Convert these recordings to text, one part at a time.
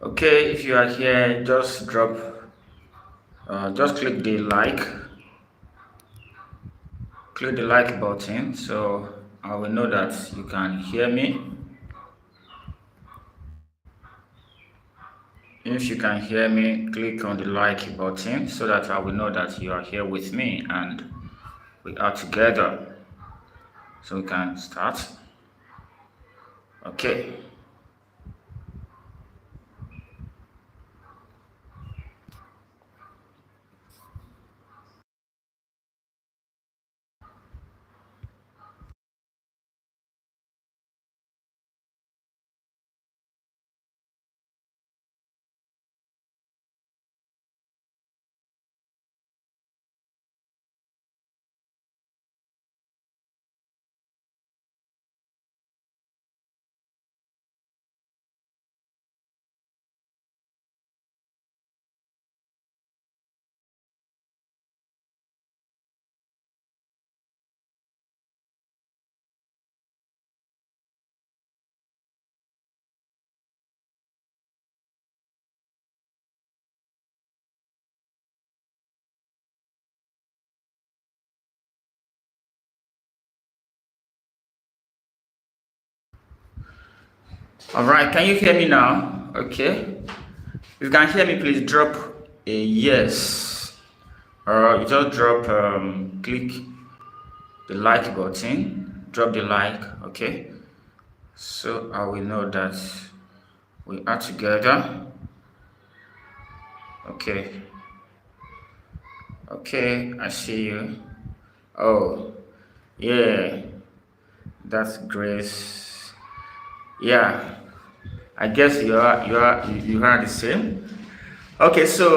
Okay, if you are here, just just click the like button, so I will know that you can hear me. If you can hear me, click on the like button so that I will know that you are here with me and we are together. So we can start. Okay. All right, can you hear me now? Okay. If you can hear me, please drop a yes. Or you just click the like button, drop the like, okay? So I will know that we are together. Okay. Okay, I see you. Oh, yeah, that's Grace. Yeah, I guess you are the same. Okay, so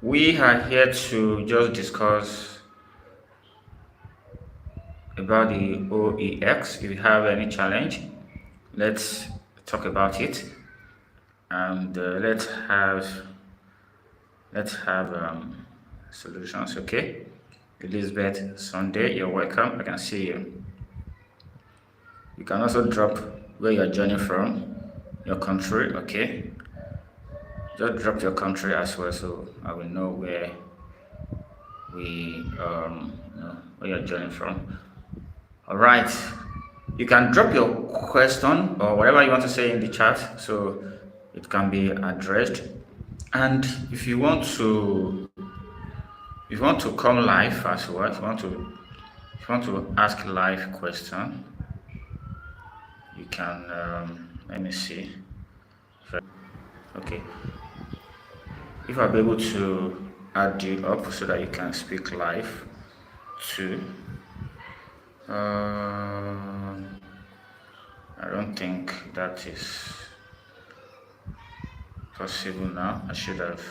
we are here to just discuss about the OEX. If you have any challenge, let's talk about it, and let's have solutions. Okay, Elizabeth Sunday, you're welcome. I can see you. You can also drop where you're joining from, your country. Okay, just drop your country as well, so I will know where where you're joining from. All right, you can drop your question or whatever you want to say in the chat, so it can be addressed. And if you want to come live as well, if you want to ask live question, you can let me see. Okay, if I'll be able to add you up so that you can speak live too. I don't think that is possible now. I should have.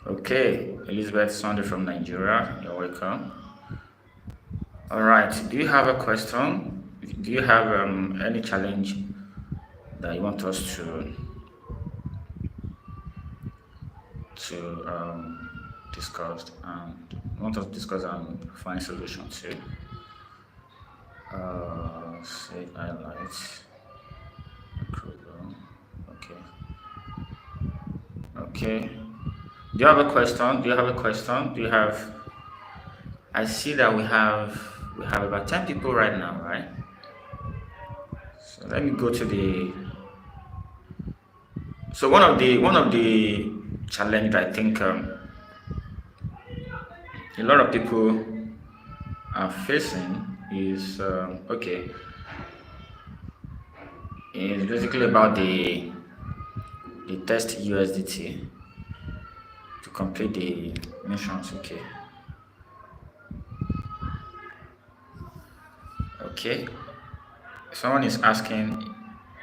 Okay, Elizabeth Sunday from Nigeria, you're welcome. All right, do you have a question? Do you have any challenge that you want us to discuss and find solution to? Say highlights. Okay. Okay. Do you have a question? Do you have? I see that we have about 10 people right now, right? So let me go to the. So one of the challenge I think a lot of people are facing is okay. It's basically about the test USDT to complete the missions. Okay. Okay. Someone is asking.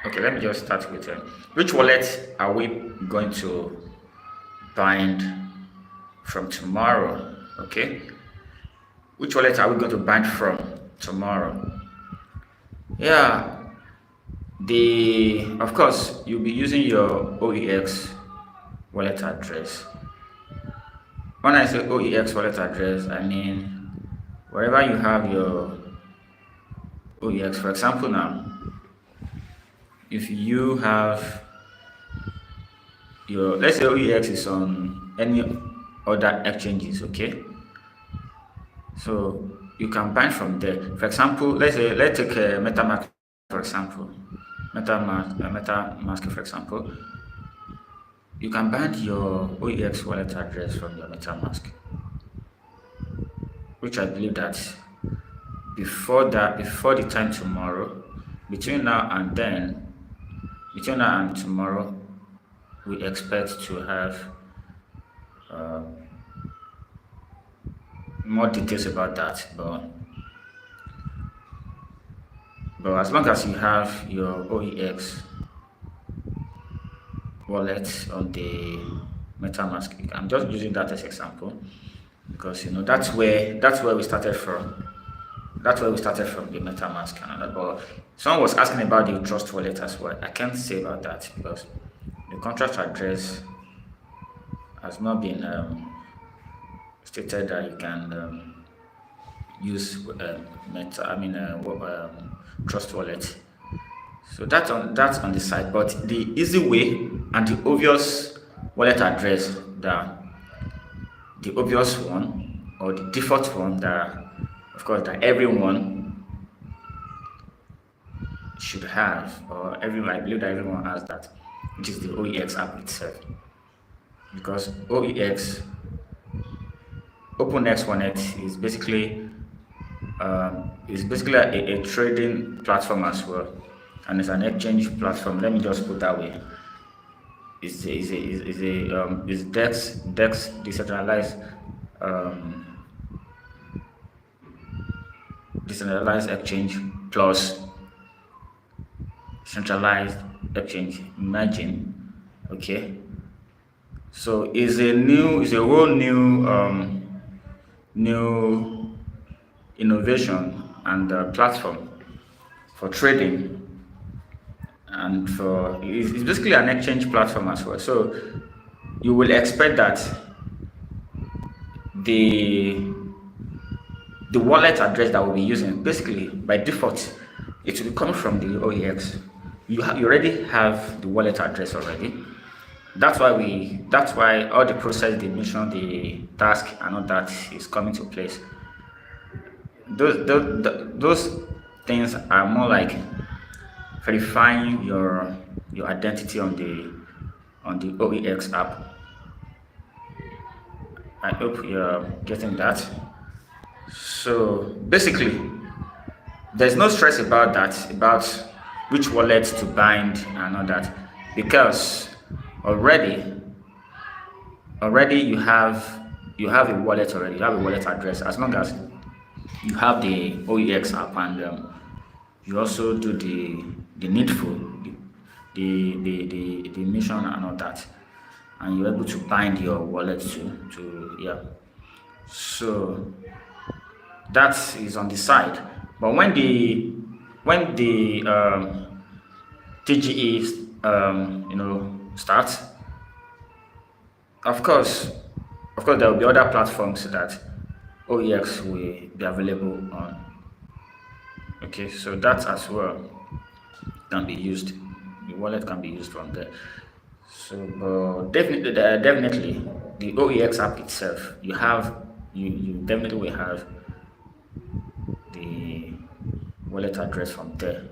Okay, let me just start with which wallet are we going to bind from tomorrow? Okay. Which wallet are we going to bind from tomorrow? Yeah. Of course, you'll be using your OEX wallet address. When I say OEX wallet address, I mean wherever you have your OEX. For example, now if you have your, let's say OEX is on any other exchanges, okay, so you can bind from there. For example, let's take a MetaMask for example. MetaMask for example. You can bind your OEX wallet address from your MetaMask, which I believe that before the time tomorrow, between now and tomorrow, we expect to have more details about that. But as long as you have your OEX wallet on the MetaMask, I'm just using that as example because that's where we started from. That's where we started from, the MetaMask and all that. But someone was asking about the Trust wallet as well. I can't say about that because the contract address has not been stated that you can use Trust wallet. So that's on the side. But the easy way and the obvious wallet address, the obvious one or the default one that, of course, that everyone should have, or I believe that everyone has that, which is the OEX app itself. Because OEX, OpenX Wallet is basically a trading platform as well, and it's an exchange platform. Let me just put that way. It's DEX decentralized exchange plus centralized exchange merging. Okay, so it's a whole new innovation and platform for trading, and it's basically an exchange platform as well. So you will expect that the wallet address that we'll be using, basically by default, it will be coming from the OEX. You already have the wallet address already. That's why all the process, the mission, the task, and all that is coming to place. Those things are more like verifying your identity on the OEX app. I hope you're getting that. So basically, there's no stress about that, about which wallet to bind and all that, because already you have a wallet already. You have a wallet address. As long as you have the OEX app and you also do the needful, the mission and all that, and you're able to bind your wallet to yeah. So that is on the side. But when the TGE starts, of course there will be other platforms that OEX will be available on. Okay, so that as well can be used. The wallet can be used from there. So definitely the OEX app itself, you definitely will have the wallet address from there.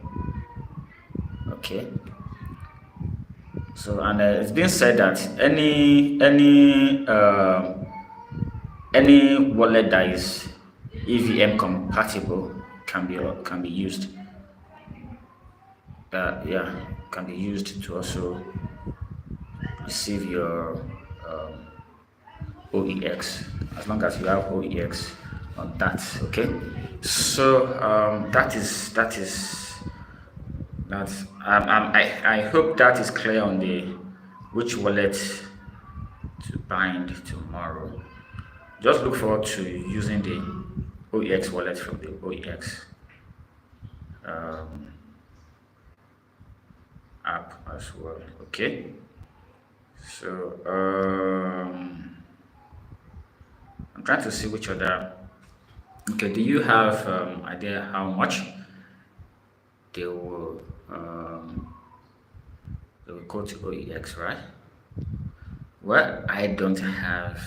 Okay, so and it's been said that any wallet that is EVM compatible can be used. Can be used to also receive your OEX, as long as you have OEX on that. Okay, so I hope that is clear on which wallet to bind tomorrow. Just look forward to using the OEX wallet from the OEX app as well. Okay, so I'm trying to see which other. Okay, do you have idea how much they will So we go to OEX, right? Well, I don't have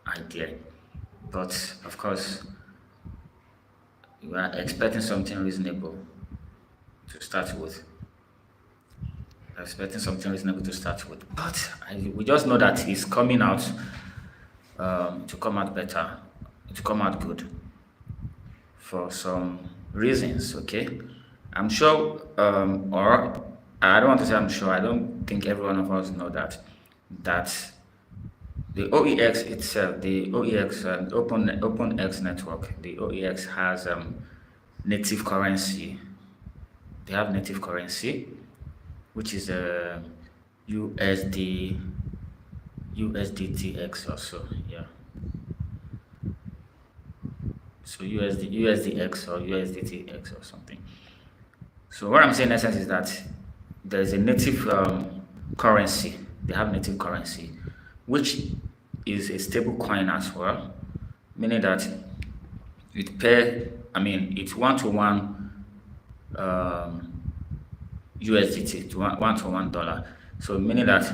idea, but of course, we are expecting something reasonable to start with. Expecting something reasonable to start with, but we just know that it's coming out to come out better, to come out good for some reasons. Okay, I'm sure, or I don't want to say I'm sure. I don't think every one of us know that the OEX itself, the OEX OpenX network, the OEX has native currency. They have native currency, which is a USDTX or so, yeah. So USDX or USDTX or something. So what I'm saying in essence is that there is a native currency. They have native currency, which is a stable coin as well, meaning that it's one-to-one USDT to one-to-one dollar. So meaning that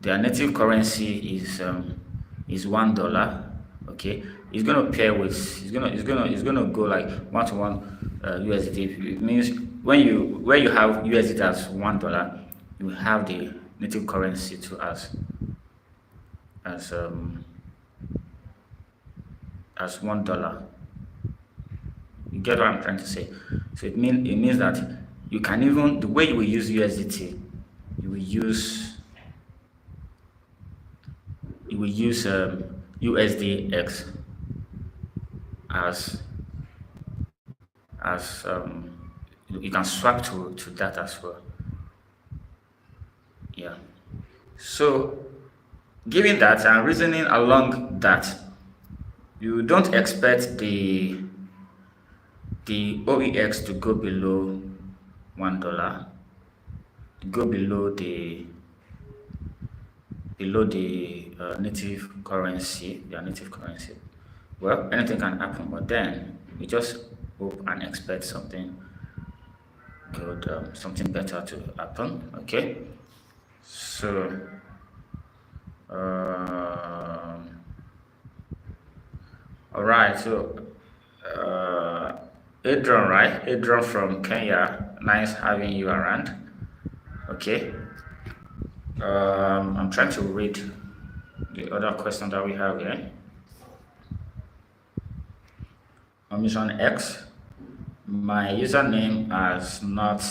their native currency is $1. Okay, it's gonna pair with it's gonna go like one-to-one USDT. It means when you have USDT as $1, you have the native currency to as $1. You get what I'm trying to say? So it means that you can even, the way you will use USDT, you will use USDX as you can swap to that as well. Yeah. So given that and reasoning along that, you don't expect the OEX to go below $1, go below the native currency, their native currency. Well, anything can happen, but then we just hope and expect something good, something better to happen. Okay, so all right, so Airdrop, right? Airdrop from Kenya. Nice having you around. Okay. I'm trying to read the other question that we have here. On Mission X, my username has not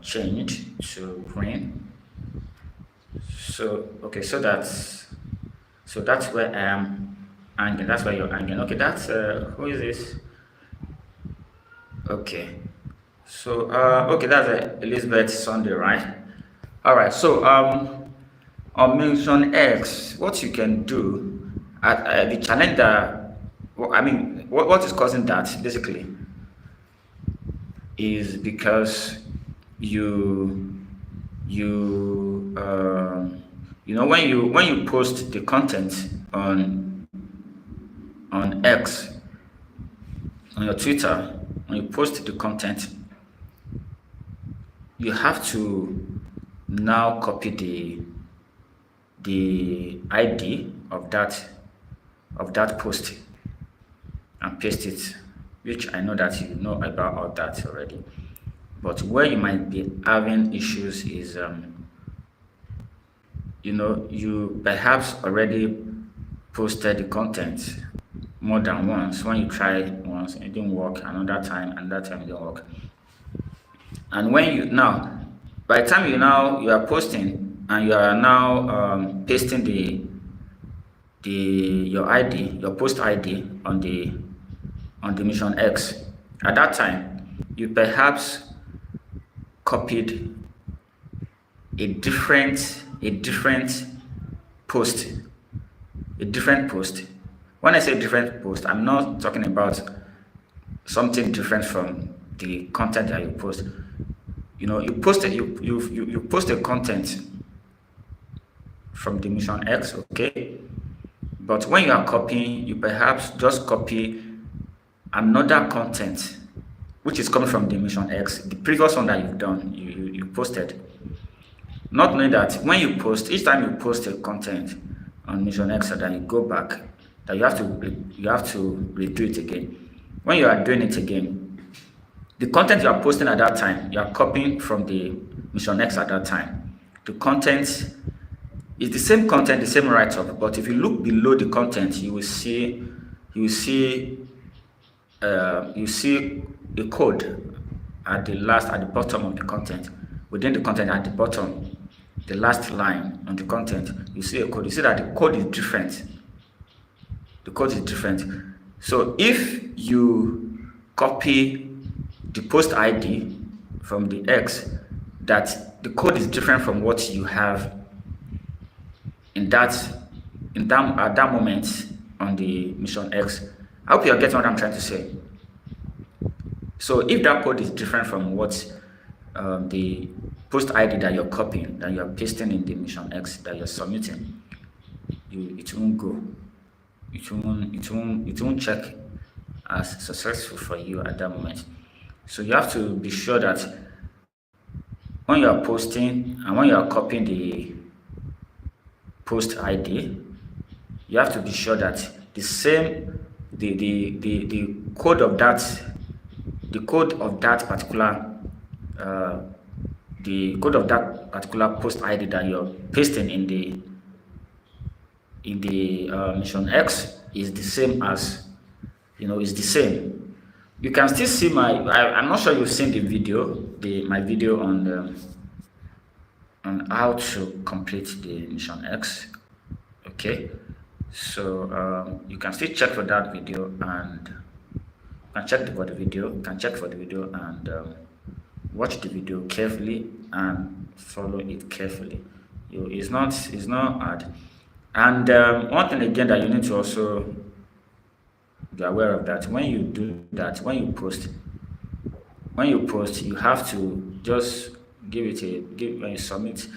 changed to green. So okay, so that's where I am hanging. That's where you're hanging. Okay, that's who is this? Okay, so okay, that's Elizabeth Sunday, right? All right, so on Mission X, what you can do, the challenge that, what is causing that basically is because you know, when you post the content on X, on your Twitter, when you post the content, you have to now copy the ID of that post and paste it, which I know that you know about all that already. But where you might be having issues is you perhaps already posted the content more than once. When you try once and it didn't work, another time and that time it didn't work. And when you now, by the time you are posting and you are now pasting your ID, your post ID on the Mission X, at that time you perhaps copied a different post. When I say different post, I'm not talking about something different from the content that you post. You post a content from the Mission X, okay? But when you are copying, you perhaps just copy another content which is coming from the Mission X, the previous one that you've done, you posted. not knowing that when you post, each time you post a content on Mission X, that you go back, that you have to redo it again. When you are doing it again, the content you are posting at that time, you are copying from the Mission X at that time. The content is the same content, the same write-up, but if you look below the content, you see a code at the bottom of the content. Within the content, at the bottom, the last line on the content, you see a code. You see that the code is different. The code is different. So if you copy the post ID from the X, that the code is different from what you have at that moment on the Mission X. I hope you are getting what I'm trying to say. So if that code is different from what the post ID that you're copying, that you're pasting in the Mission X that you're submitting, it won't go. It won't check as successful for you at that moment. So you have to be sure that when you are posting and when you are copying the post ID, you have to be sure that the code of that particular post ID that you're pasting in the Mission X is the same as, is the same. You can still see I'm not sure you've seen the video, my video on how to complete the Mission X. Okay, so you can still check for that video, and you can check for the video, and watch the video carefully and follow it carefully. It's not hard. And one thing again that you need to also be aware of, that when you do that, when you post, you have to just when you submit,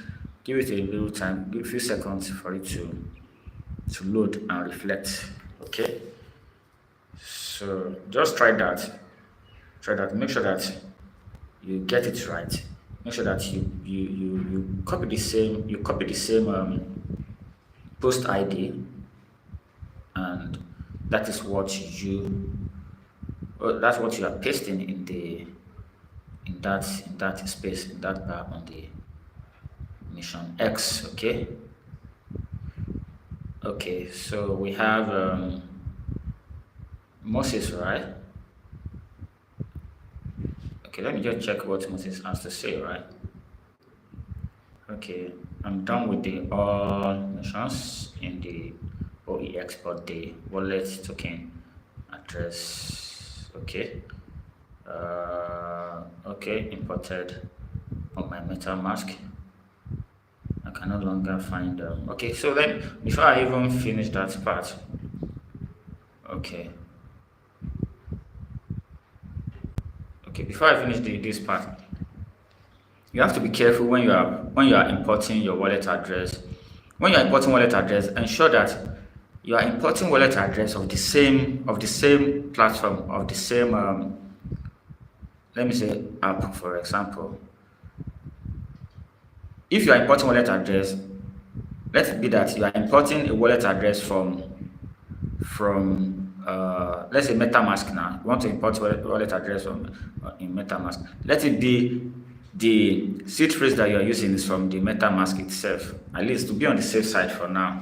give it a little time, give a few seconds for it to load and reflect. Okay, so just try that. Make sure that you get it right. Make sure that you copy the same post ID, and that's what you are pasting in that space, in that bar on the Mission X. Okay, so we have Moses, right? Okay, let me just check what Moses has to say, right? Okay, I'm done with the all missions in the OEX, but the wallet token address. Okay, imported on my MetaMask. I can no longer find okay, so then before I even finish that part, before I finish this part, you have to be careful when you are importing your wallet address. When you are importing wallet address, ensure that you are importing wallet address of the same platform, of the same let me say app, for example. If you are importing wallet address, let it be that you are importing a wallet address from let's say MetaMask. Now you want to import wallet address in MetaMask. Let it be the seed phrase that you are using is from the MetaMask itself, at least to be on the safe side for now,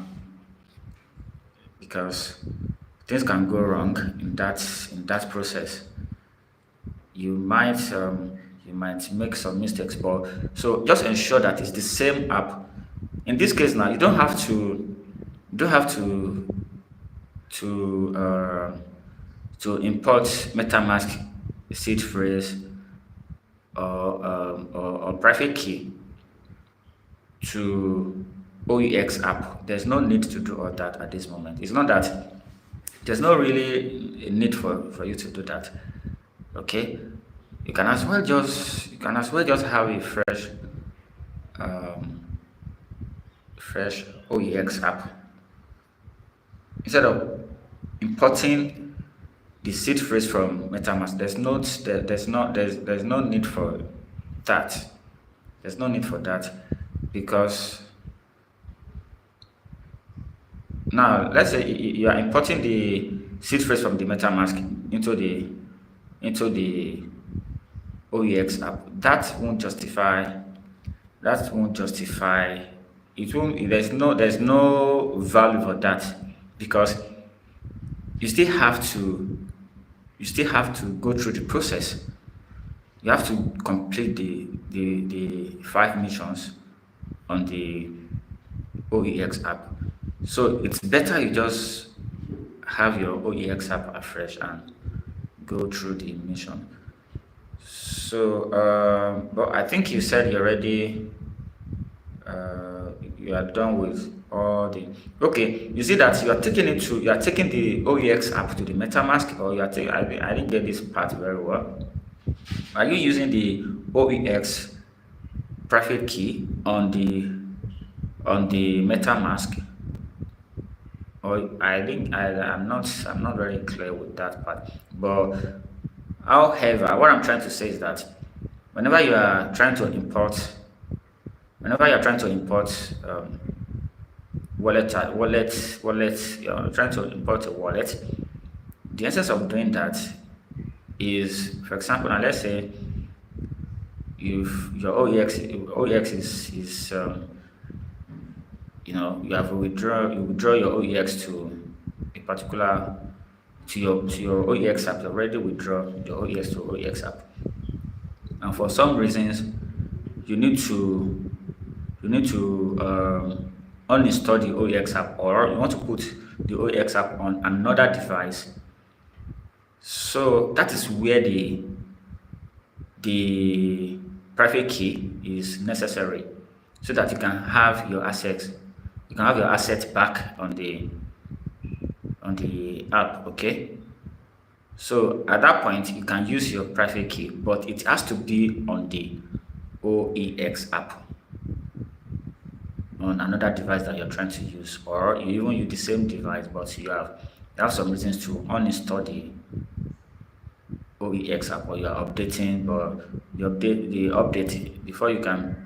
because things can go wrong in that process. You might make some mistakes, but so just ensure that it's the same app. In this case now, you don't have to import MetaMask seed phrase or private key to OEX app. There's no need to do all that at this moment. It's not that there's no really a need for you to do that. Okay, you can as well just have a fresh OEX app instead of importing the seed phrase from MetaMask. There's no need for that. There's no need for that. because now let's say you are importing the seed phrase from the MetaMask into the OEX app. That won't justify. That won't justify. It won't. There's no value for that, because you still have to go through the process. You have to complete the 5 missions on the OEX app. So it's better you just have your OEX app afresh and go through the mission. So, but I think you said you already you are done with all the. Okay, you see that you are taking the OEX app to the MetaMask, or you are taking. I didn't get this part very well. Are you using the OEX private key on the MetaMask? Or I'm not very clear with that part. But however, what I'm trying to say is that whenever you are trying to import you're trying to import a wallet, the essence of doing that is, for example, now let's say if your OEX is you withdraw your OEX to a particular to your OEX app. You already withdraw your OEX to OEX app, and for some reasons you need to uninstall the OEX app, or you want to put the OEX app on another device. So that is where the private key is necessary, so that you can have your assets back on the app. Okay, so at that point you can use your private key, but it has to be on the OEX app, on another device that you're trying to use, or you even use the same device, but you have some reasons to uninstall the OEX app, or you're updating, but the update before you can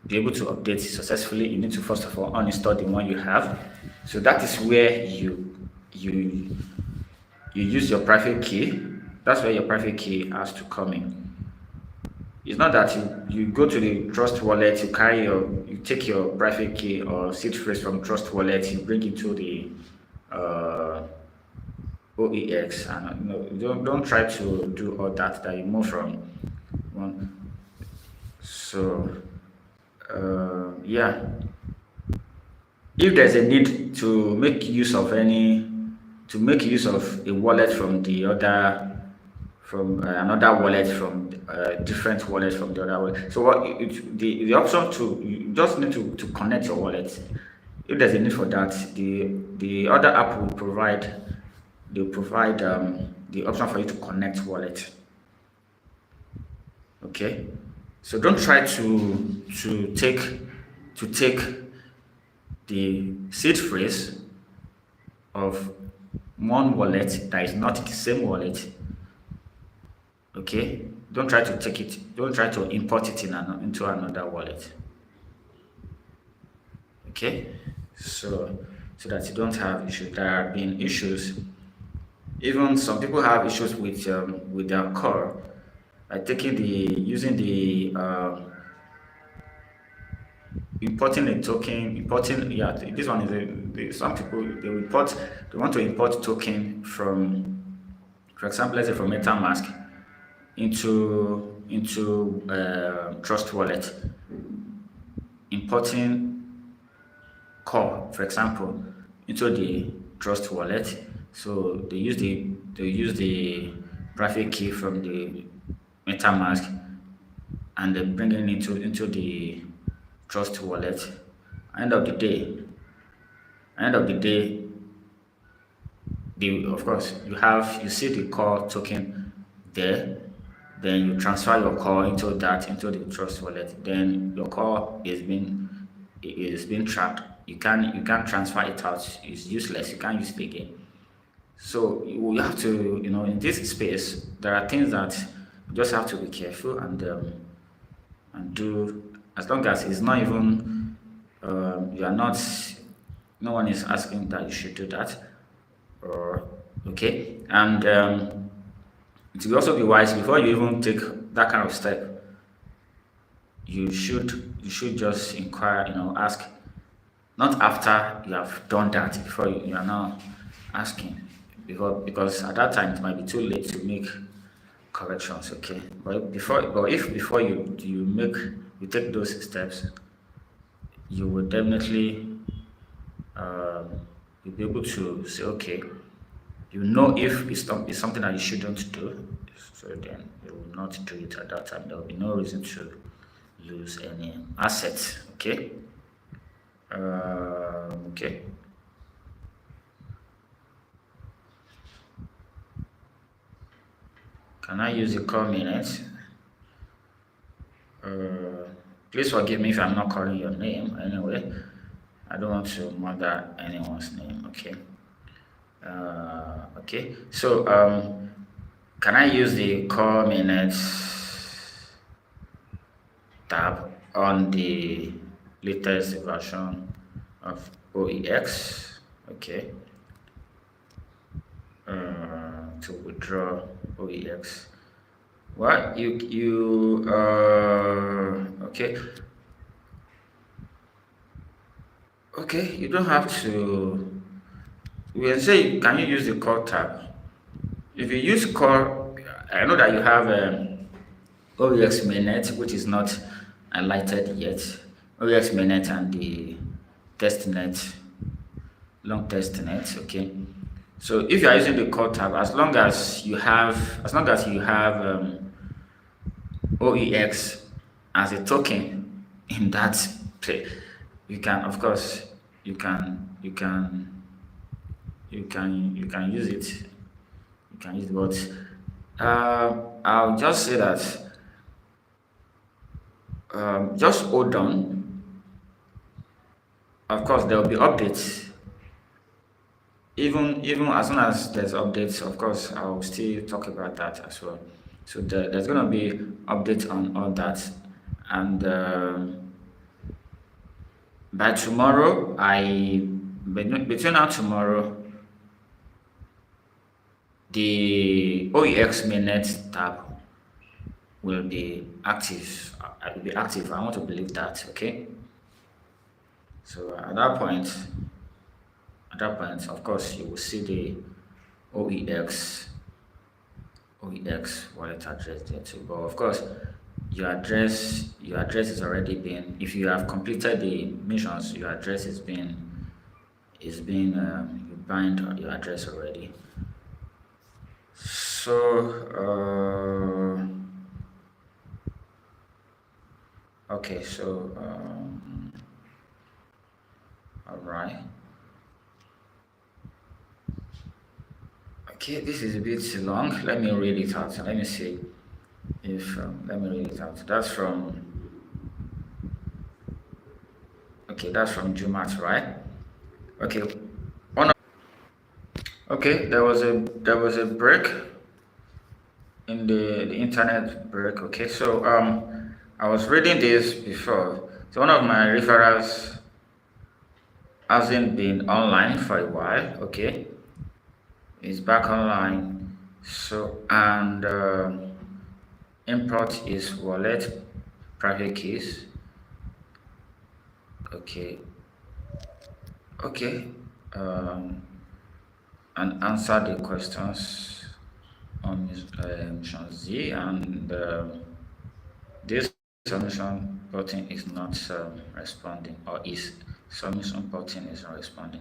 be able to update successfully, you need to first of all uninstall the one you have. So that is where you use your private key. That's where your private key has to come in. It's not that you go to the Trust wallet, you take your private key or seed phrase from Trust wallet, you bring it to the OEX, and don't try to do all that you move from one. So yeah, if there's a need to make use of a wallet from another wallet, from different wallets from the other wallet, so the option you just need to connect your wallet. If there's a need for that, the other app will provide the option for you to connect wallet. Okay, so don't try to take the seed phrase of one wallet that is not the same wallet. Okay, don't try to take it. Don't try to import it into another wallet. Okay, so that you don't have issues. There have been issues. Even some people have issues with their core, by using the importing a token. This one is some people they want to import token from, for example, let's say from MetaMask into Trust wallet, importing core, for example, into the Trust wallet. So they use the private key from the MetaMask, and they bring it into the Trust wallet. End of the day, of course you see the core token there. Then you transfer your core into the Trust wallet. Then your core is being tracked. You can't transfer it out. It's useless. You can't use it again. So you have to, in this space, there are things that you just have to be careful and do as long as it's not even you are not, no one is asking that you should do that. Or okay, and it will also be wise before you even take that kind of step. You should just inquire, ask, not after you have done that, before you are now asking, because at that time it might be too late to make corrections. Okay, but if before you take those steps, you will definitely um, you'll be able to say, okay, if it's something that you shouldn't do, so then you will not do it at that time. There will be no reason to lose any assets. Okay. Okay. Can I use the call minutes? Please forgive me if I'm not calling your name. Anyway, I don't want to murder anyone's name. Okay. Okay. So can I use the call minutes tab on the latest version of OEX? Okay. To withdraw OEX. What you okay. Okay, you don't have to. We will say, can you use the call tab? If you use call, I know that you have OEX mainnet, which is not highlighted yet. OEX mainnet and the testnet, long testnet. Okay. So if you are using the call tab, as long as you have OEX as a token in that play, you can, of course, you can use it. You can use it, but I'll just say that just hold on. Of course, there will be updates. Even as soon as there's updates, of course, I'll still talk about that as well. So there's gonna be updates on all that, and by tomorrow, between now tomorrow, the OEX mainnet tab will be active. Will be active. I want to believe that. Okay. So at that point, of course, you will see the OEX wallet address there too. But of course, your address is already been. If you have completed the missions, your address is being you bind your address already. So okay, so all right. Okay, this is a bit long. Let me read it out. Let me see if let me read it out. That's from Jumat, right? Okay. Okay, there was a break in the internet break. Okay, so I was reading this before. So one of my referrals hasn't been online for a while. Okay, he's back online. So and import his wallet private keys. Okay. And answer the questions on mission Z, and this submission button is not responding, or is submission button is not responding.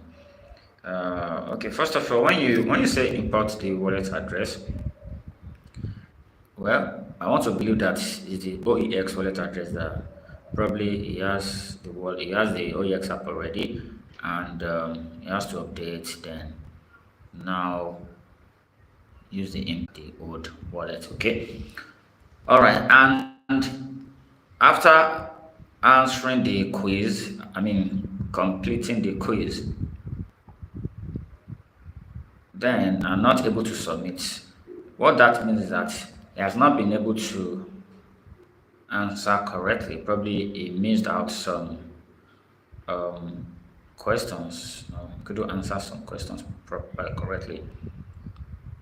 Okay, first of all, when you say import the wallet address, well, I want to believe that it's the OEX wallet address that probably he has the OEX app already, and he has to update, then now use the old wallet. Okay, all right. And after answering the quiz, completing the quiz, then I'm not able to submit. What that means is that he has not been able to answer correctly. Probably he missed out some questions. Couldn't answer some questions correctly.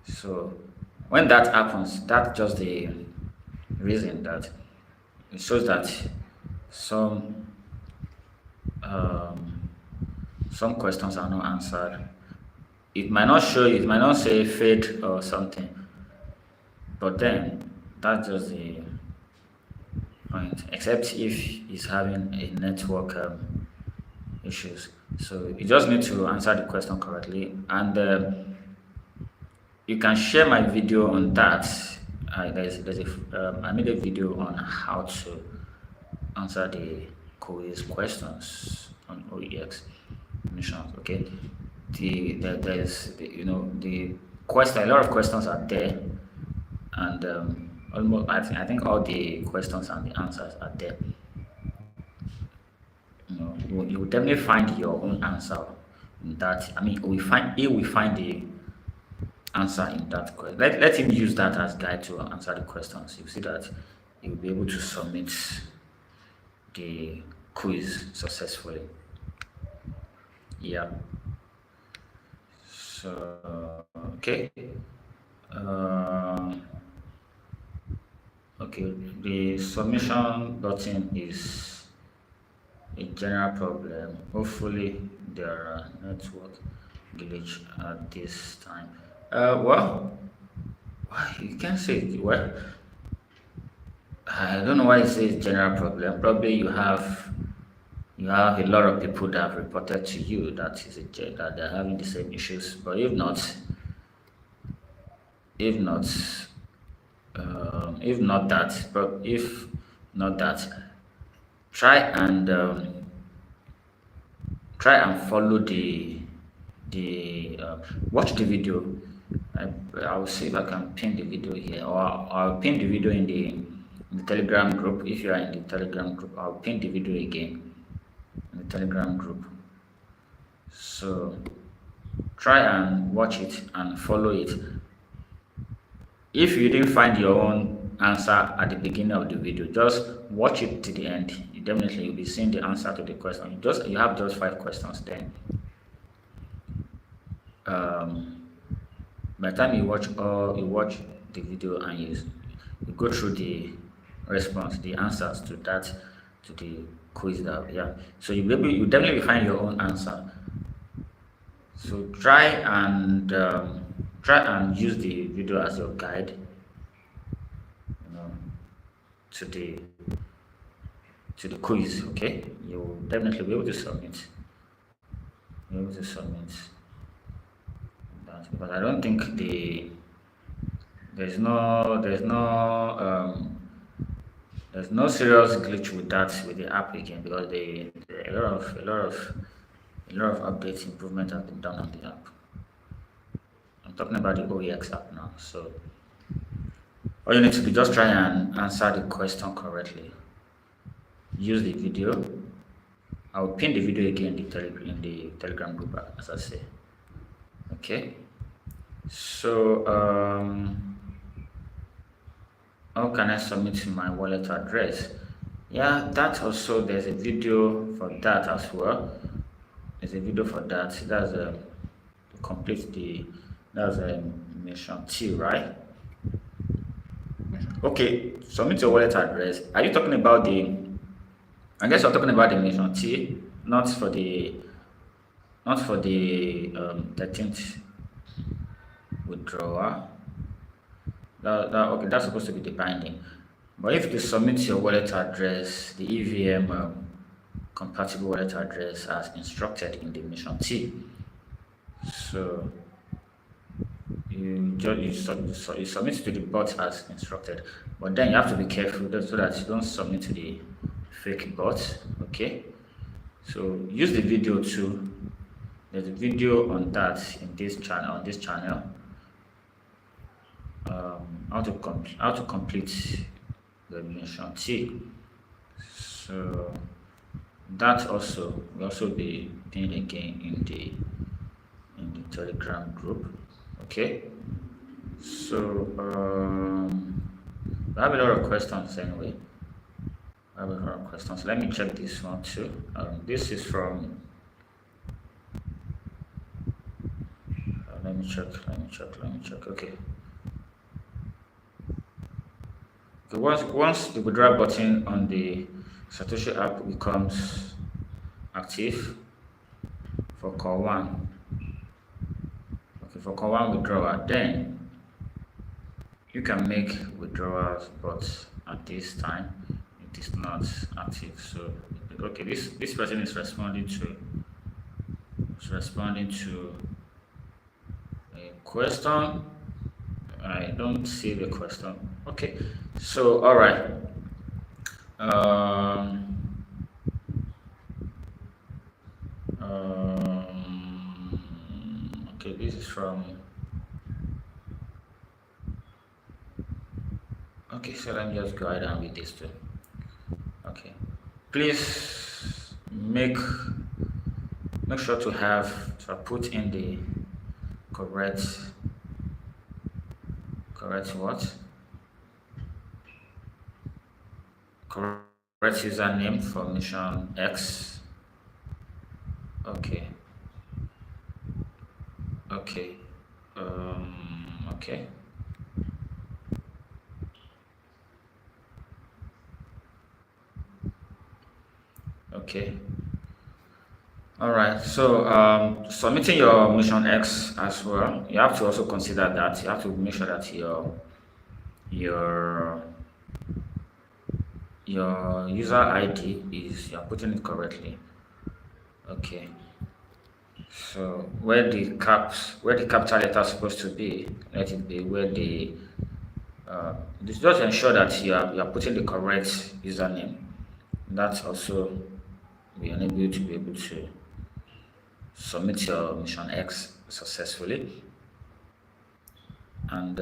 So when that happens, that's just the reason that it shows that some um, some questions are not answered. It might not show, it might not say fade or something, but then that's just the point. Except if he's having a network issues. So you just need to answer the question correctly, and you can share my video on that. I made a video on how to answer the quiz questions on OEX missions. Okay, there's the question. A lot of questions are there, and almost I think all the questions and the answers are there. You will definitely find your own answer in that. I mean, he will find the answer in that question. Let him use that as guide to answer the questions. You see that he will be able to submit the quiz successfully. Yeah. So okay. Okay, the submission button is a general problem. Hopefully there are network glitch at this time. Well, you can say it. Well, I don't know why it says general problem. Probably you have a lot of people that have reported to you that that they're having the same issues. But if not, if not, if not that, but if not that, try and follow the watch the video. I will see if I can pin the video here, or I'll pin the video in the Telegram group. If you are in the Telegram group, I'll pin the video again in the Telegram group. So try and watch it and follow it. If you didn't find your own answer at the beginning of the video, just watch it to the end. You definitely will be seeing the answer to the question. You have just 5 questions then. By the time you watch the video and you go through the response, the answers to the quiz so you definitely find your own answer. So try and use the video as your guide, to the quiz. Okay, you will definitely be able to submit. That, because I don't think there's no serious glitch with the app again, because a lot of updates, improvement have been done on the app. I'm talking about the OEX app now. So all you need to do, just try and answer the question correctly. Use the video. I will pin the video again in the Telegram group, as I say. Okay. So how can I submit my wallet address? Yeah, that also, there's a video for that as well. There's a video for that. That's to complete that's a mission T, right? Okay, submit your wallet address. Are you talking about I guess you're talking about the mission T, not for the 13th withdrawal. Okay, that's supposed to be the binding. But if you submit your wallet address, the EVM compatible wallet address as instructed in the mission T, so you submit to the bot as instructed. But then you have to be careful so that you don't submit to the fake bot. Okay, so use the video too. There's a video on that on this channel. How to complete the mission T. So that also will also be pinned again in the Telegram group. Okay, so I have a lot of questions anyway. have a questions. Let me check this one too. This is from let me check. Okay, once the withdraw button on the Satoshi app becomes active for call 1, okay, for call 1 withdrawal, then you can make withdrawals, but at this time it is not active. So okay, this person is responding to a question. I don't see the question. Okay, so all right. Okay, this is from. Okay, so let me just go ahead and read this too. Okay, please make sure to put in the correct what? Correct username for Mission X. Okay. Okay. Okay. Okay. All right. So submitting your Mission X as well, you have to also consider that you have to make sure that your user ID is you're putting it correctly. Okay. So where the capital letter is supposed to be, let it be where the just ensure that you are putting the correct username. That's also we enable you to be able to submit your Mission X successfully. And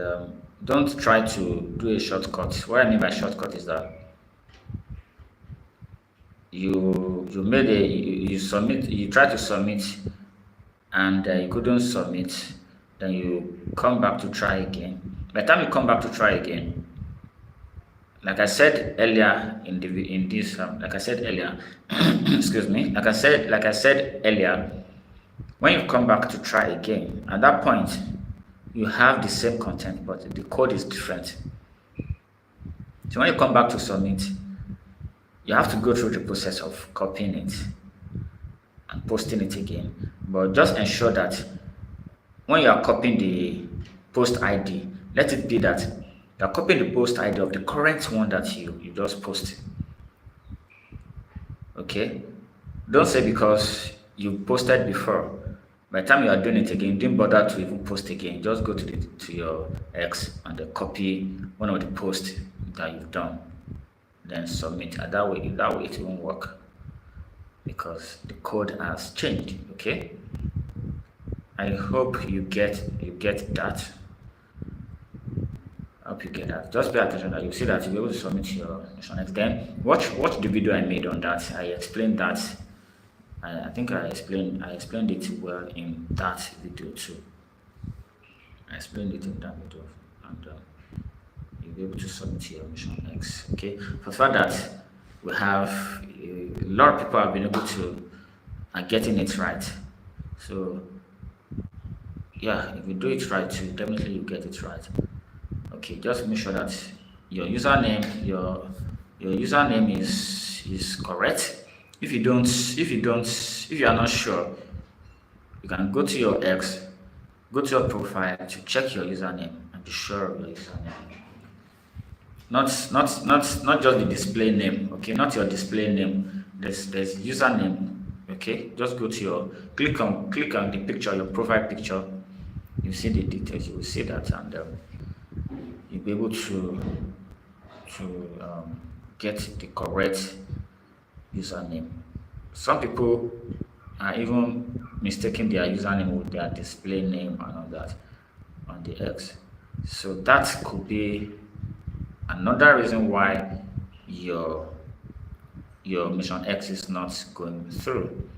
don't try to do a shortcut. What I mean by shortcut is that you try to submit and you couldn't submit, then you come back to try again. By the time you come back to try again, like I said earlier like I said earlier, excuse me, like I said earlier, when you come back to try again, at that point you have the same content, but the code is different. So when you come back to submit, you have to go through the process of copying it and posting it again. But just ensure that when you are copying the post ID, let it be that you are copying the post ID of the current one that you just posted. Okay? Don't say because you posted before, by the time you are doing it again, don't bother to even post again. Just go to your X and then copy one of the posts that you've done, then submit. And that way it won't work because the code has changed. Okay, I hope you get that. I hope you get that. Just pay attention that you see that you'll be able to submit your Mission X. Then watch the video I made on that. I explained that. I think I explained it well in that video too. I explained it in that video, and you'll be able to submit your Mission X. Okay. For that, we have a lot of people have been able to are getting it right. So yeah, if you do it right too, definitely you get it right. Okay, just make sure that your username is correct. If you are not sure, you can go to your X, go to your profile to check your username and be sure of your username. Not just the display name, okay? Not your display name. There's username, okay? Just go to your click on the picture, your profile picture. You see the details. You will see that, and you'll be able to get the correct username. Some people are even mistaking their username with their display name and all that on the X. So that could be another reason why your Mission X is not going through.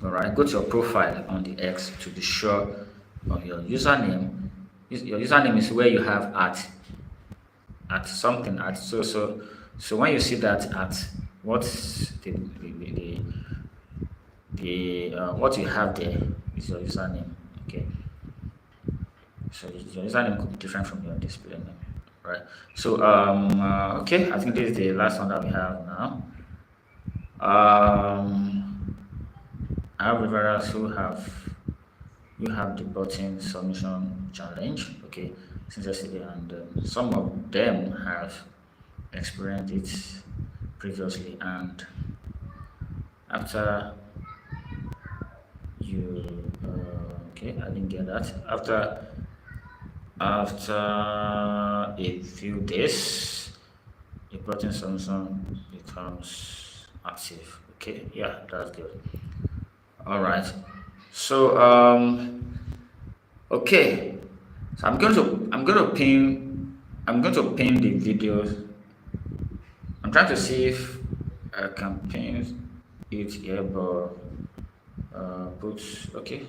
All right, go to your profile on the X to be sure of your username. Your username is where you have at something at so So when you see that at what's the what you have there is your username. Okay, so your username could be different from your display name, right? So okay, I think this is the last one that we have now. However, also you have the button submission challenge, okay, since yesterday, and some of them have experienced it previously, and after you okay, I didn't get that. After a few days, the button submission becomes active. Okay, yeah, that's good. All right, so okay, so I'm going to pin the videos. I'm trying to see if I can pin it here, but okay,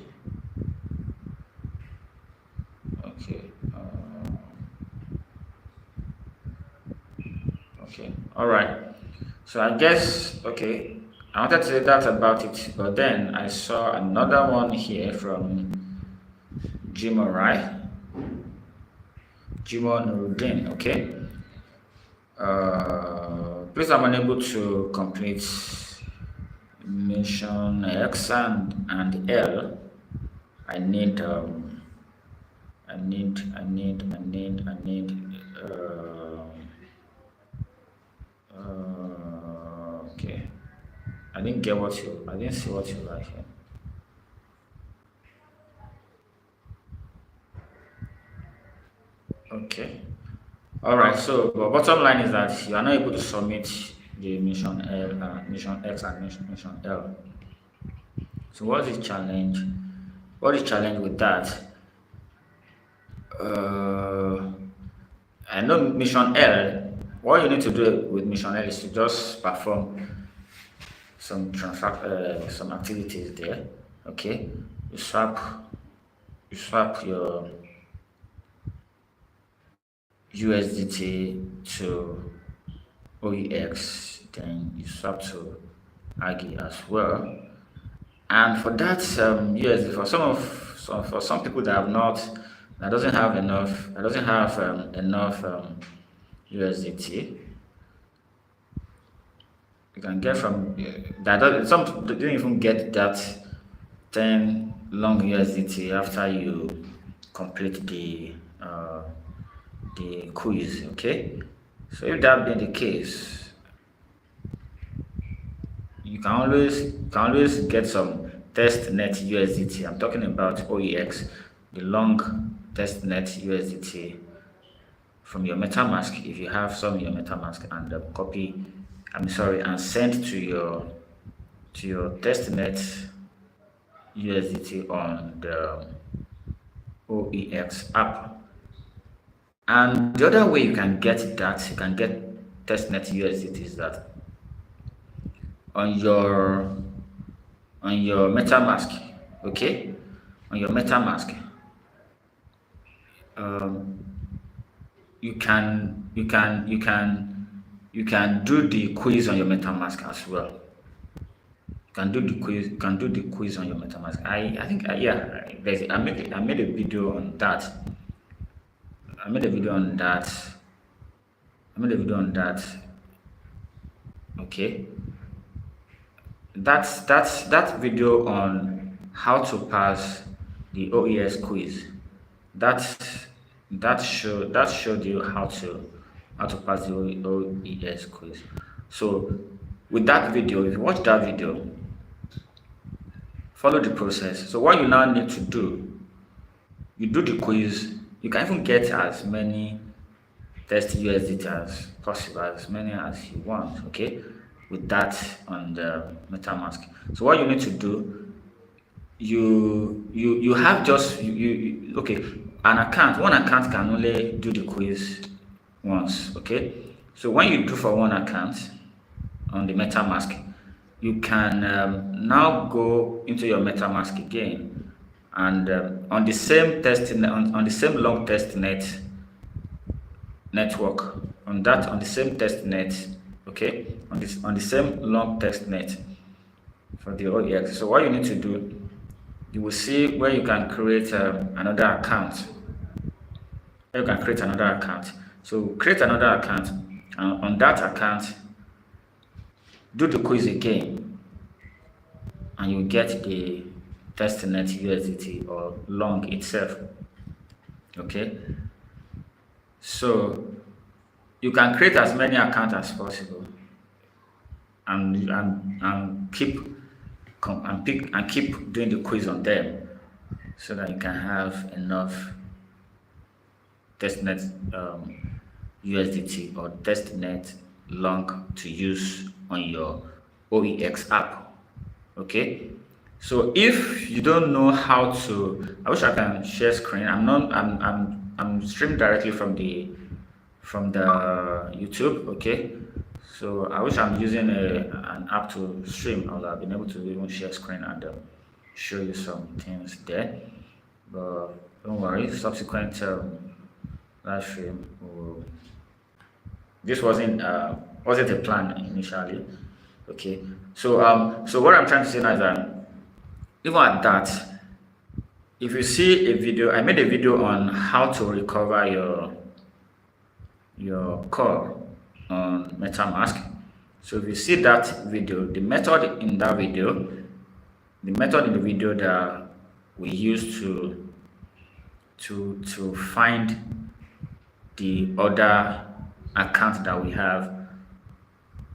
okay, all right. So I guess, okay, I wanted to say that about it, but then I saw another one here from Jimo, right? Jimo Nuruddin, okay. Please, I'm unable to complete Mission X and L. I need okay. I didn't see what you like here. Okay. All right. So, but bottom line is that you are not able to submit the Mission Mission X and Mission L. So, what's the challenge? What is the challenge with that? I know Mission L. What you need to do with Mission L is to just perform some activities there. Okay, you swap your USDT to OEX, then you swap to AGI as well. And for that USD, for some people that doesn't have enough USDT, you can get from some didn't even get that 10 long USDT after you complete the quiz. Okay, so if that being the case, you can always get some Testnet USDT. I'm talking about OEX, the long Testnet USDT from your MetaMask if you have some in your MetaMask, and and send to your Testnet USDT on the OEX app. And the other way you can get Testnet USDT is that on your MetaMask, okay, on your MetaMask, you can do the quiz on your MetaMask as well. You can do the quiz on your MetaMask. I think I made a video on that. I made a video on that. Okay. That video on how to pass the OES quiz. That showed you how to pass the OES quiz. So with that video, if you watch that video, follow the process. So what you now need to do, you do the quiz. You can even get as many test USDT as possible, as many as you want, okay, with that on the MetaMask. So what you need to do, you have just okay, one account can only do the quiz once, okay. So when you do for one account on the MetaMask, you can now go into your MetaMask again, and on the same long testnet network, on the same testnet, okay, on the same long testnet for the OEX. So what you need to do, you will see where you can create another account. You can create another account. So create another account, and on that account, do the quiz again, and you get the testnet USDT or long itself. Okay, so you can create as many accounts as possible, and keep doing the quiz on them, so that you can have enough testnet USDT or testnet long to use on your OEX app. Okay, so if you don't know how to, I wish I can share screen. I'm streaming directly from the YouTube. Okay, so I wish I'm using an app to stream. I would have been able to even share screen and show you some things there, but don't worry, subsequent live stream this wasn't a plan initially. Okay, so what I'm trying to say now is that even at that, if you see a video, I made a video on how to recover your core on MetaMask. So if you see that video, the method in the video that we use to find the other account that we have,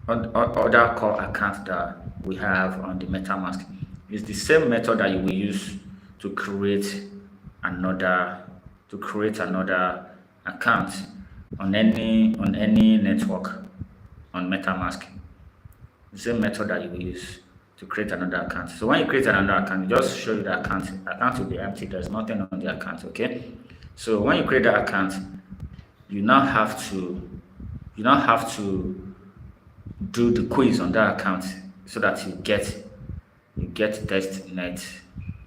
other core account that we have on the MetaMask, is the same method that you will use to create another account on any network on MetaMask. The same method that you will use to create another account. So when you create another account, just show you the account will be empty. There's nothing on the account. Okay, so when you create the account, you now have to do the quiz on that account, so that you get testnet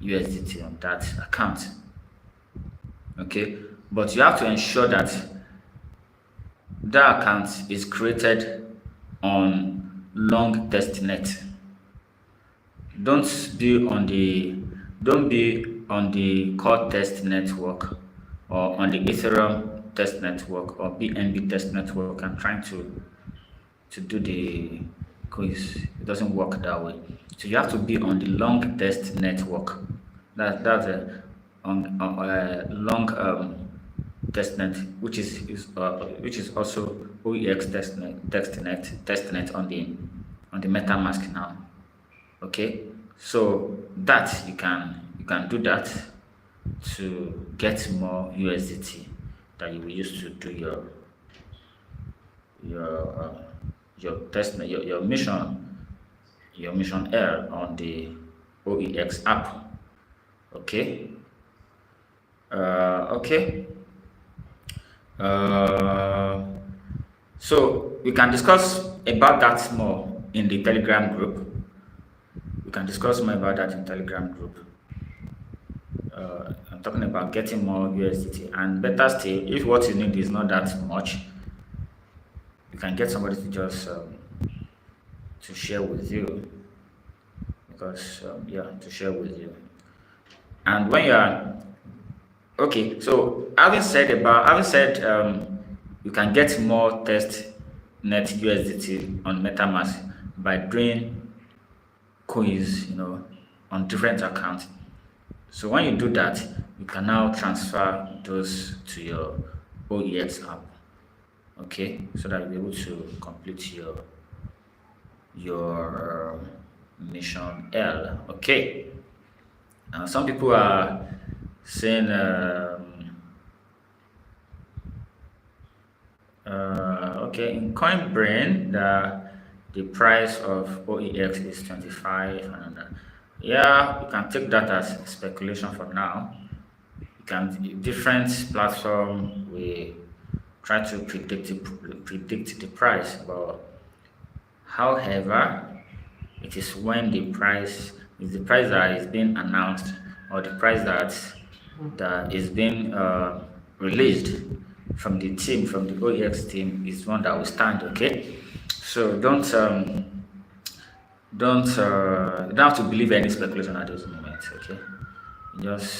USDT on that account. Okay, but you have to ensure that that account is created on long testnet. Don't be on the core test network or on the Ethereum test network or BNB test network and trying to do the quiz. It doesn't work that way. So you have to be on the long test network. That's a long testnet, which is also OEX testnet on the MetaMask now. Okay, so that you can do that to get more USDT that you will use to do your testnet, your mission L on the OEX app. Okay. So we can discuss about that more in the Telegram group. We can discuss more about that in Telegram group. I'm talking about getting more USDT, and better still, if what you need is not that much, you can get somebody to just to share with you, because to share with you. And when you are okay, so having said you can get more testnet USDT on MetaMask by doing quiz, on different accounts. So when you do that, you can now transfer those to your OEX app. Okay, so that you'll be able to complete your mission L. Okay. Some people are saying okay, in CoinBrain the price of OEX is 25, and yeah, you can take that as speculation for now. You can, different platform will try to predict the price, but however, it is when the price that is being announced, or the price that is being released, from the team, from the OEX team, is one that will stand. Okay, so you don't have to believe any speculation at this moment. Okay, just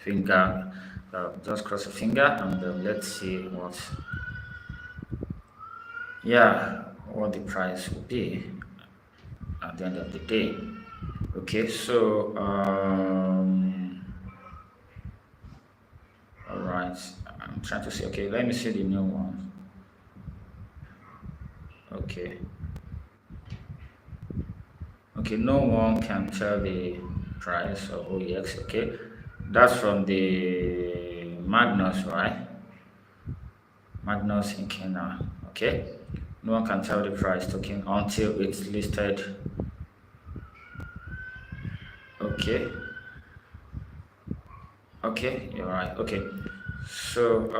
finger, just cross a finger, and let's see what the price will be at the end of the day. Okay, so all right, I'm trying to see. Okay, let me see the new one. Okay, no one can tell the price of OEX. Okay, that's from the Magnus, right? Magnus in Kenya. Okay, no one can tell the price token until it's listed. Okay, you're right. Okay, so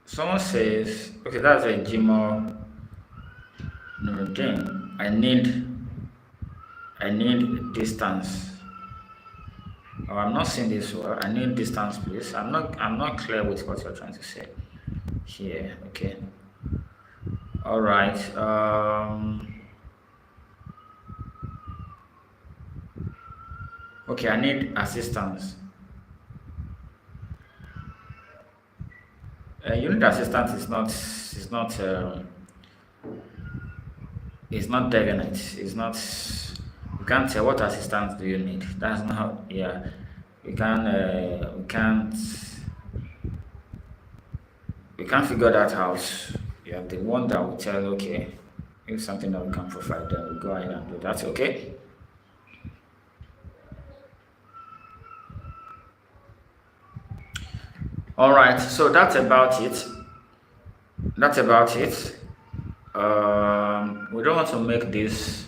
someone says, okay, that's a Jimo Nuruddin. I need distance. Oh, I'm not seeing this well. I need distance, please. I'm not clear with what you're trying to say here. Okay. All right. Okay, I need assistance. You need assistance it's not definite. It's not. You can't say what assistance do you need. That's not. Yeah, we can't figure that out. Yeah, the one that will tell. Okay, if something that we can provide, then we'll go ahead and do that. Okay. All right, so that's about it. We don't want to make this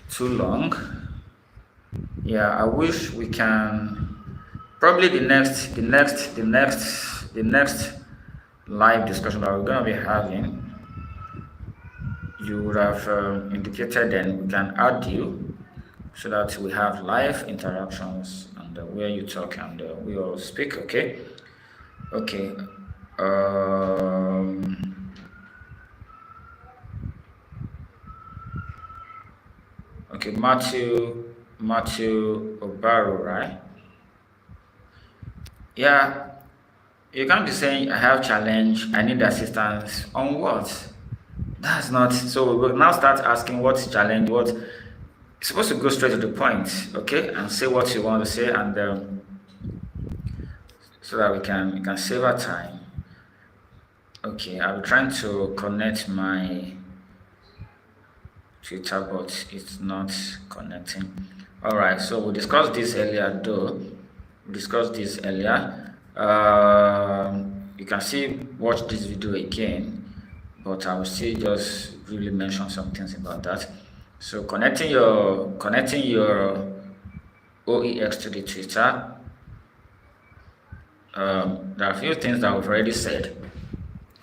too long. Yeah, I wish we can. Probably the next live discussion that we're gonna be having, you would have indicated, then we can add you so that we have live interactions and where you talk and we all speak. Okay. Okay. Okay, Matthew Obaru, right? Yeah, you can't be saying I have challenge, I need assistance on what? That's not. So we'll now start asking what's challenge. What? You're supposed to go straight to the point, okay, and say what you want to say, and so that we can save our time. Okay, I'm trying to connect my Twitter, but it's not connecting. All right, so we discussed this earlier, you can watch this video again, but I will still just really mention some things about that. So connecting your OEX to the Twitter. There are a few things that we've already said.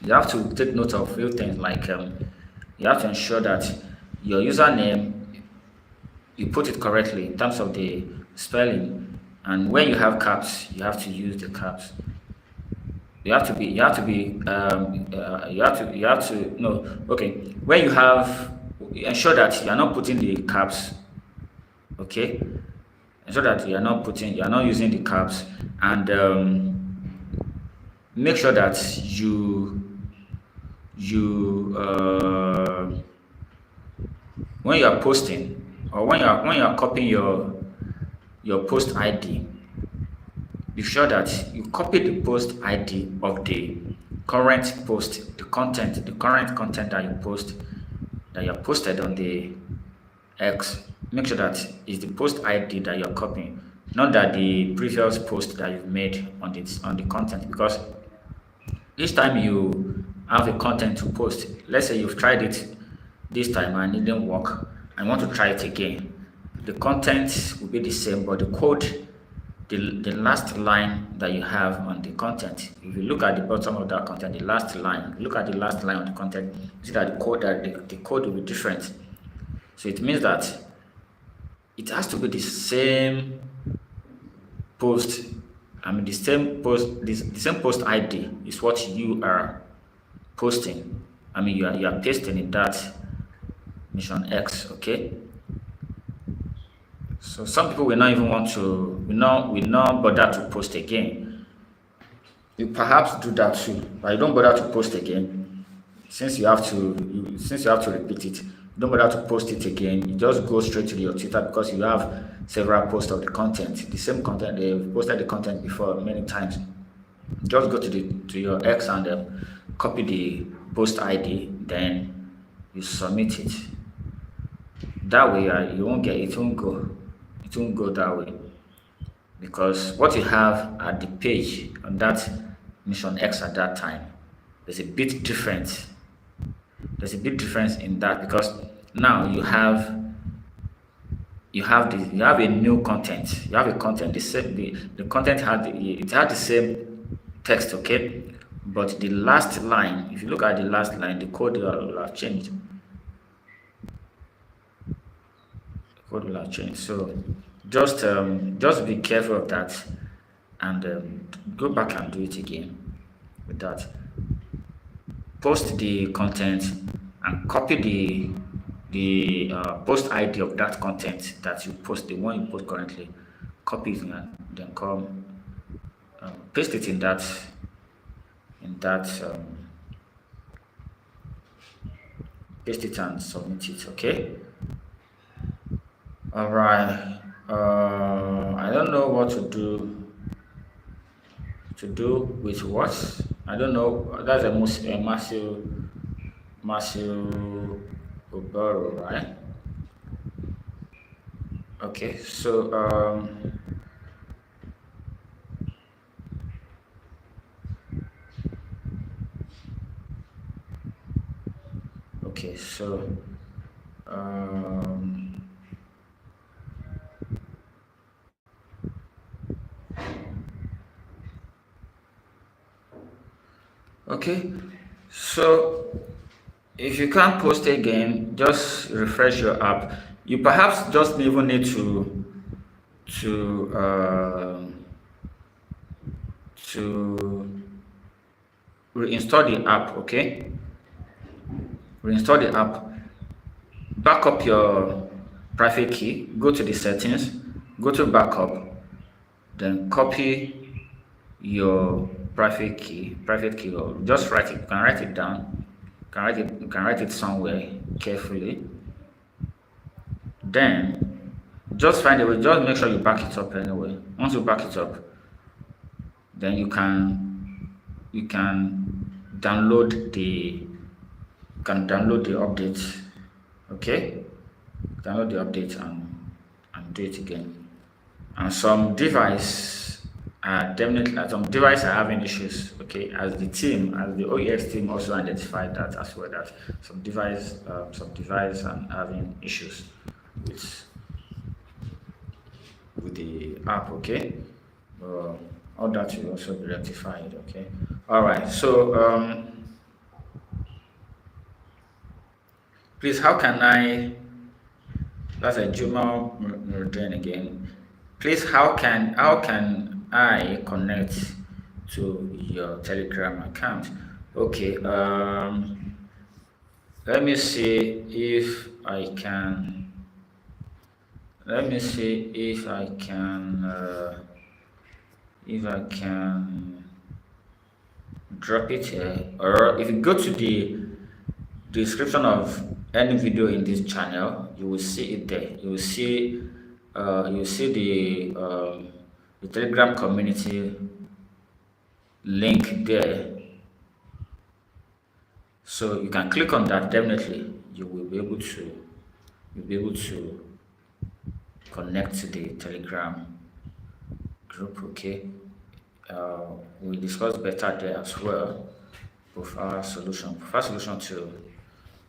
You have to take note of a few things, like you have to ensure that your username, you put it correctly in terms of the spelling, and when you have caps, you have to use the caps. When you have, ensure that you are not putting the caps. Okay, ensure that you are not using the caps, and make sure that when you are posting, or when you are copying your post ID, be sure that you copy the post ID of the current post, the current content that you posted on the X. Make sure that is the post ID that you're copying, not that the previous post that you've made on the content, because each time you have a content to post, let's say you've tried it this time and it didn't work and want to try it again, the content will be the same, but the code, the last line that you have on the content, if you look at the bottom of that content, look at the last line of the content, you see that the code will be different. So it means that it has to be the same post, I mean the same post, the same post ID is what you are posting. I mean you are pasting in that Mission X, okay? So some people will not even want to, will not bother to post again. You perhaps do that too, but you don't bother to post again. Since you have to, since you have to repeat it, you don't bother to post it again. You just go straight to your Twitter because you have several posts of the content, the same content. They've posted the content before many times. Just go to your X and copy the post ID, then you submit it. That way, you won't get it. Won't go. It won't go that way because what you have at the page on that Mission X at that time, there's a bit different. There's a bit difference in that because now you have a new content. You have a content. The content had the same text, okay, but the last line. If you look at the last line, the code will have changed. Code will have changed. So just be careful of that and go back and do it again with that. Post the content and copy the post ID of that content that you post, the one you post currently. Copy it and then come paste it in that paste it and submit it, okay? All right. I don't know what to do with what. I don't know. That's a massive Obaro, right? Okay. So okay. So okay, so if you can't post again, just refresh your app. You perhaps just even need to reinstall the app, okay? Reinstall the app, back up your private key, go to the settings, go to backup, then copy your private key, or just write it. You can write it down. You can write it somewhere carefully. Then just find a way. Just make sure you back it up anyway. Once you back it up, then you can download the update. Okay, download the update and do it again. And some devices are having issues, okay, as the OEX team also identified that as well, that some device are having issues with the app, okay. All that will also be rectified, okay. All right, so please, how can I, that's a Juma Meridian again. Please, how can I connect to your Telegram account? Okay, let me see if I can. If I can drop it here, or if you go to the description of any video in this channel, you will see it there. You will see the Telegram community link there, so you can click on that. Definitely you will be able to connect to the Telegram group, okay. We discuss better there as well. Prefer solution to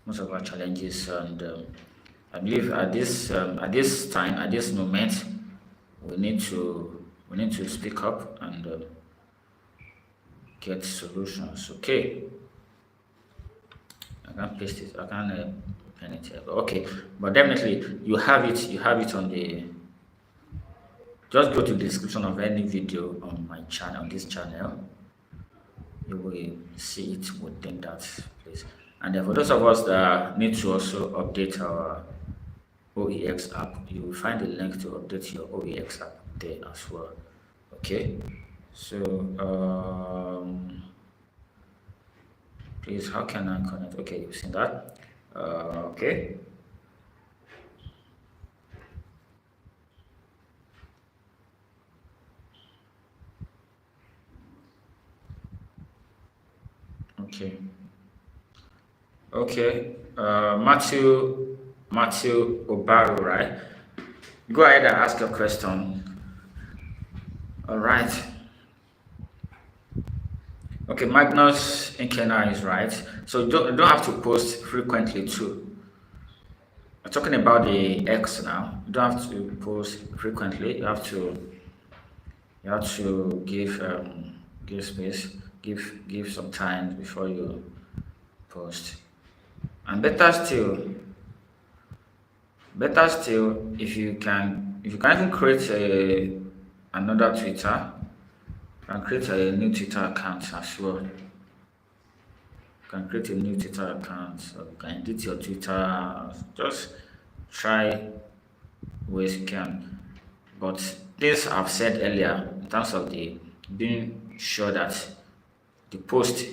most of our challenges, and I believe at this moment, we need to speak up and get solutions. Okay, I can paste it. I can pen it here. Okay, but definitely you have it. You have it on the Just go to the description of any video on my channel, on this channel. You will see it within that place. And then for those of us that need to also update our OEX app, you will find the link to update your OEX app there as well. Okay, so please, how can I connect? Okay, you've seen that. Okay. Okay. Okay. Matthew Obaro, right? Go ahead and ask your question. All right. Okay, Magnus Inkena is right. So you don't have to post frequently too. We're talking about the X now. You don't have to post frequently. You have to give space, give some time before you post. And better still, if you can even create another Twitter, you can create a new Twitter account as well. You can create a new Twitter account, so you can edit your Twitter. Just try ways you can. But this I've said earlier in terms of the being sure that your post,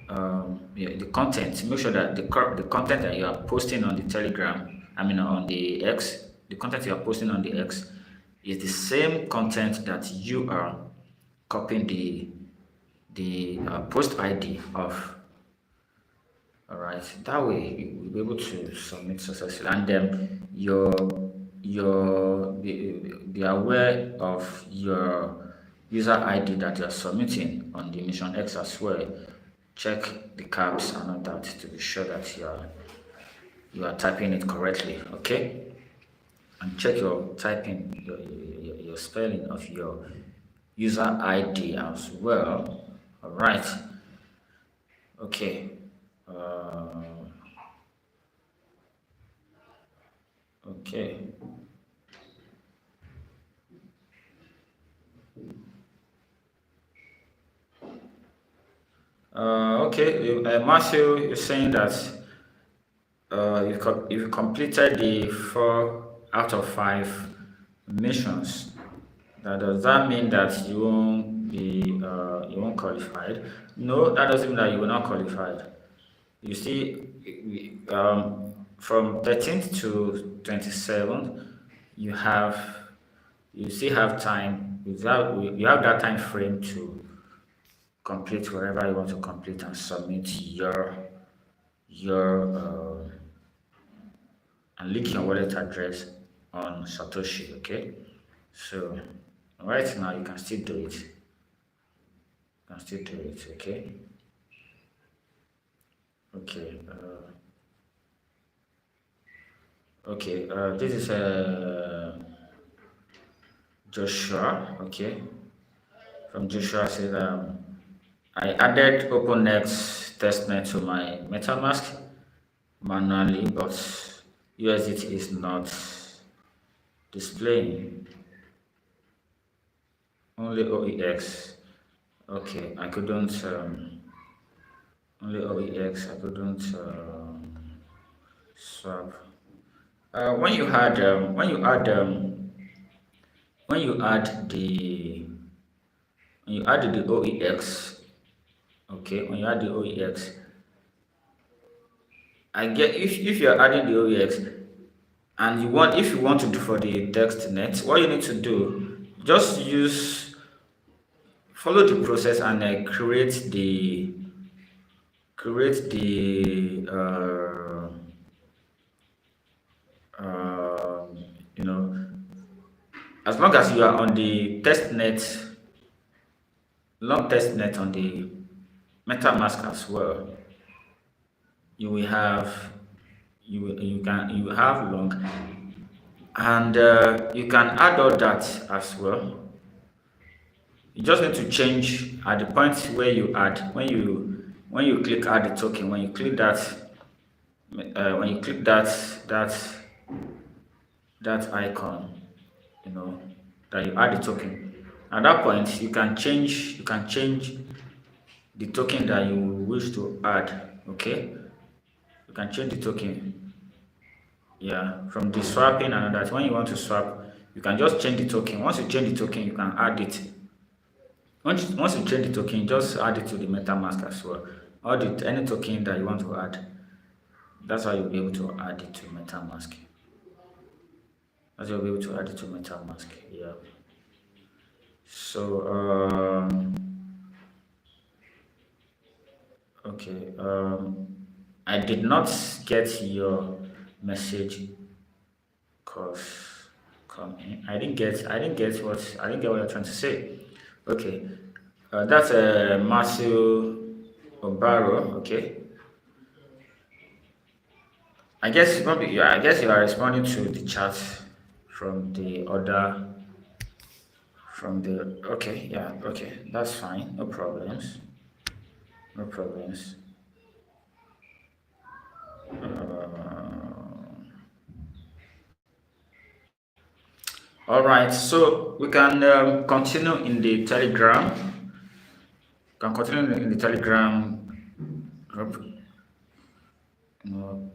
the content, make sure that the content that you are posting on the Telegram, on the X, the content you are posting on the X is the same content that you are copying the post ID of. All right, that way you will be able to submit successfully, and then be aware of your user ID that you are submitting on the Mission X as well. Check the caps and all that to be sure that you are typing it correctly. Okay, and check your typing, your spelling of your user ID as well. All right. Okay. Okay. Okay, Matthew, you're saying that you've completed the 4 out of 5 missions. Does that mean that you won't qualified? No, that doesn't mean that you will not qualified. You see, from 13th to 27th, you still have time. You have that time frame to complete wherever you want to complete and submit and link your wallet address on Satoshi. Okay, so right now you can still do it. Okay. Okay. Okay. This is Joshua. Okay. From Joshua said, I added OpenX Testnet to my MetaMask manually, but USDT is not displaying. Only OEX. Okay, I couldn't. Only OEX. I couldn't swap. When you add the OEX. Okay, when you add the OEX, I get if you are adding the OEX and if you want to do for the Testnet, what you need to do, just follow the process and create the as long as you are on the Testnet, long Testnet on the MetaMask as well, you will have long, and you can add all that as well. You just need to change at the point where you add, when you click add the token, when you click that that icon, you know, that you add the token. At that point, you can change the token that you wish to add. Okay, you can change the token. Yeah, from the swapping and that. When you want to swap, you can just change the token. Once you change the token, you can add it. Once you change the token, just add it to the MetaMask as well. Or any token that you want to add. That's how you'll be able to add it to MetaMask. That's how you'll be able to add it to MetaMask. Yeah. So okay. I did not get your message. Cause come in. I didn't get what you're trying to say. Okay. That's Matthew Obaro. Okay. I guess probably yeah, I guess you are responding to the chat from the other from the okay, yeah, okay, that's fine, no problems. No problems. All right, so we can continue in the Telegram. Can continue in the Telegram group. You know,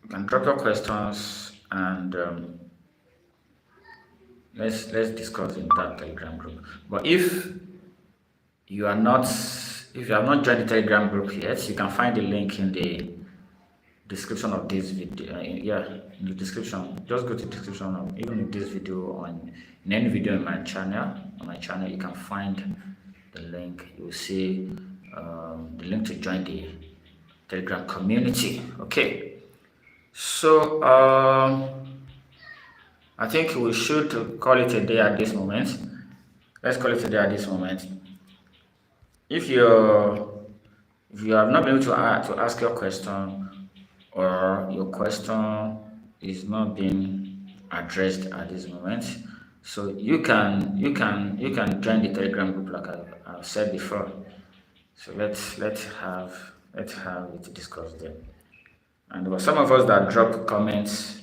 you can drop your questions and let's discuss in that Telegram group. But if you have not joined the Telegram group yet, you can find the link in the description of this video. Yeah, in the description. Just go to the description of even in this video in any video in my channel. On my channel, you can find the link. You will see the link to join the Telegram community. Okay. So I think we should call it a day at this moment. Let's call it a day at this moment. If you have not been able to ask your question, or your question is not being addressed at this moment, so you can join the Telegram group like I've said before. So let's have it discussed there. And there were some of us that dropped comments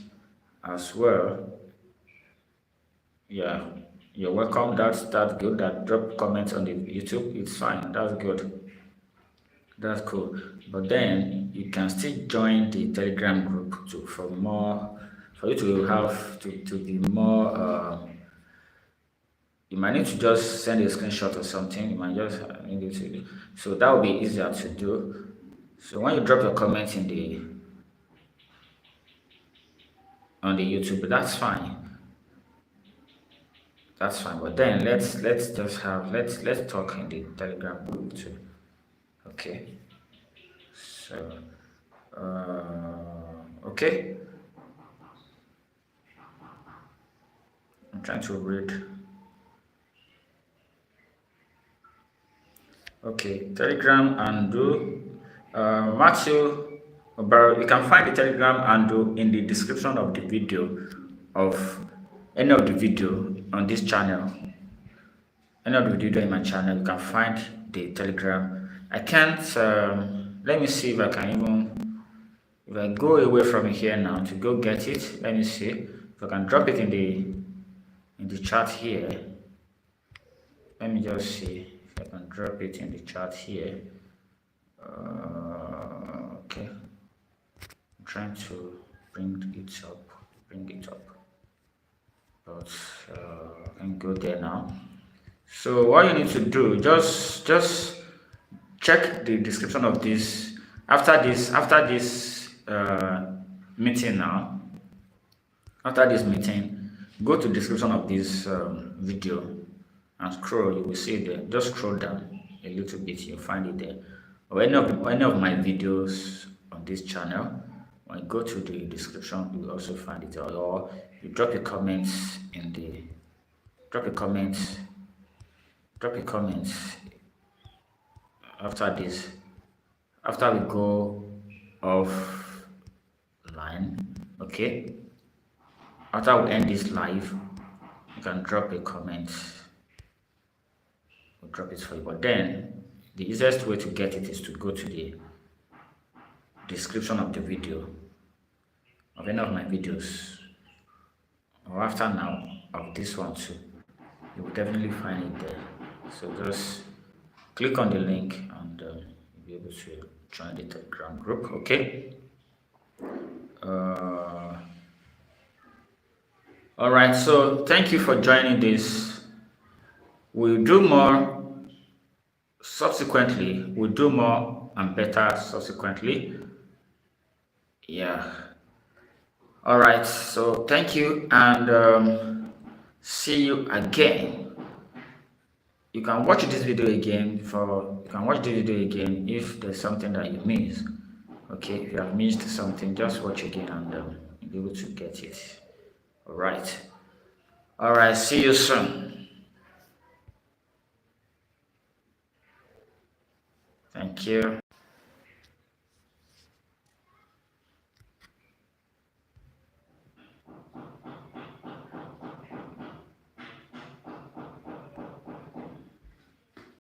as well. Yeah, you're welcome. That's good. That drop comments on the YouTube. It's fine. That's good. That's cool. But then you can still join the Telegram group too for you to have to be more. You might need to just send a screenshot or something. You might just need it to. So that will be easier to do. So when you drop your comments on the YouTube, that's fine. That's fine. But then let's talk in the Telegram group too. Okay. So okay. I'm trying to read. Okay, Telegram handle. Matthew Obaro, you can find the Telegram handle in the description of the video of any of the video on this channel. Any of the video in my channel, you can find the Telegram. I can't let me see if I can even if I go away from here now to go get it. Let me see if I can drop it in the chat here. Let me just see if I can drop it in the chat here. Okay, I'm trying to bring it up, but I can go there now. So what you need to do, just check the description of this after this meeting now. After this meeting, go to the description of this video and scroll. You will see it there. Just scroll down a little bit, you'll find it there. Or any of my videos on this channel, when you go to the description, you will also find it. Or you drop your comments in the drop your comments after this, after we go offline. Okay, after we end this live, you can drop a comment. We'll drop it for you. But then the easiest way to get it is to go to the description of the video of any of my videos. or after now of this one too. You will definitely find it there. So just click on the link and you'll be able to join the Telegram group. Okay. Uh, all right. So thank you for joining this. We'll do more subsequently. We'll do more and better subsequently. Yeah. All right. So thank you and see you again. You can watch this video again if there's something that you missed. Okay, if you have missed something, just watch again and you'll be able to get it. All right, see you soon. Thank you.